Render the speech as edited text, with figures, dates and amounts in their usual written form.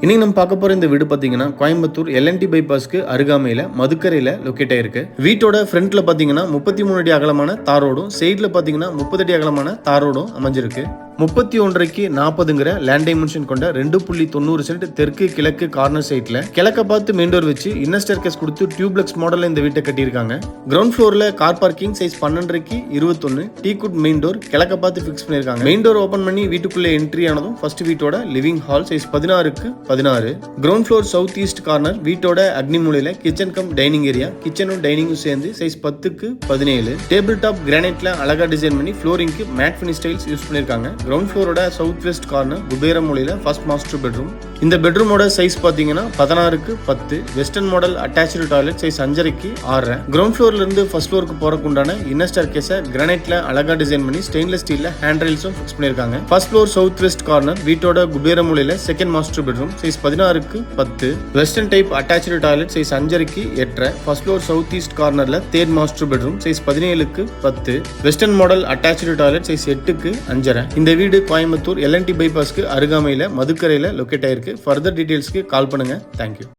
இன்னைக்கு நம்ம பார்க்க போற இந்த வீடு பாத்தீங்கன்னா கோயம்புத்தூர் எல்என்டி பைபாஸ்க்கு அருகாமையில மதுக்கரையில லொக்கேட் ஆயிருக்கு. வீட்டோட ஃப்ரண்ட்ல பாத்தீங்கன்னா 33 அடி அகலமான தார் ரோடும், சைட்ல பாத்தீங்கன்னா 30 அடி அகலமான தார் ரோடும் அமைஞ்சிருக்கு. 31க்கு 40ங்கிற லேண்ட் டைமென்ஷன் கொண்ட 2.90 சென்ட் தெற்கு கிழக்கு கார்னர் சைட்ல கிழக்க பார்த்து மெயின் டோர் வச்சு இன்னர் ஸ்டேர்கேஸ் கொடுத்து டியூப்ளெக்ஸ் மாடல்ல இந்த வீட்டை கட்டியிருக்காங்க. கிரவுண்ட் ஃப்ளோர்ல கார் பார்க்கிங் சைஸ் 12க்கு 21 டீகுட் மெயின் டோர் கிழக்க பார்த்து ஃபிக்ஸ் பண்ணிருக்காங்க. மெயின் டோர் ஓபன் பண்ணி வீட்டுக்குள்ள என்ட்ரி ஆனதும் ஃபர்ஸ்ட் வீட்டோட லிவிங் ஹால் சைஸ் 16க்கு 16. Ground floor south east corner வீட்டோட அக்னி மூலையில கிச்சன் கம் டைனிங் ஏரியா, கிச்சனும் டைனிங்கும் சேர்ந்து சைஸ் 10க்கு 17. டேபிள் டாப் கிரானைட்ல அழகா டிசைன் பண்ணி ஃப்ளோரிங்க்கு மேட் ஃபினிஷ் டைல்ஸ் யூஸ் பண்ணிருக்காங்க. கிரவுண்ட் ஃப்ளோரோட சவுத் வெஸ்ட் கார்னர் குபேர மூலையில ஃபர்ஸ்ட் மாஸ்டர் பெட்ரூம். இந்த பெட்ரூமோட சைஸ் பாத்தீங்கன்னா 16க்கு 10. Western model attached toilet size 5.5க்கு 6. கிரவுண்ட் ஃப்ளோர்ல இருந்து ஃபர்ஸ்ட் ஃப்ளோருக்கு போறதுக்கு உண்டான இன்னர் ஸ்டேர்கேஸை கிரானைட்ல அழகா டிசைன் பண்ணி ஸ்டெயின்லெஸ் ஸ்டீல்ல ஹேண்ட் ரெயில்ஸும் ஃபிக்ஸ் பண்ணிருக்காங்க. First floor south west corner வீட்டோட குபேர மூலையில செகண்ட் மாஸ்டர் பெட்ரூம் சைஸ் 16க்கு 10. Western type attached toilet size 5.5க்கு 8. ஃபர்ஸ்ட் ஃப்ளோர் சவுத் ஈஸ்ட் கார்னர்ல தேர்ட் மாஸ்டர் பெட்ரூம் சைஸ் 17க்கு 10. Western model attached toilet size 8க்கு 5.5. இந்த வீடு கோயம்புத்தூர் எல்என்டி பைபாஸ்க்கு அருகாமையில மதுக்கரையில லொக்கேட் ஆயிருக்கு. ஃபர்தர் டீடைல்ஸ்க்கு கால் பண்ணுங்க. தேங்க்யூ.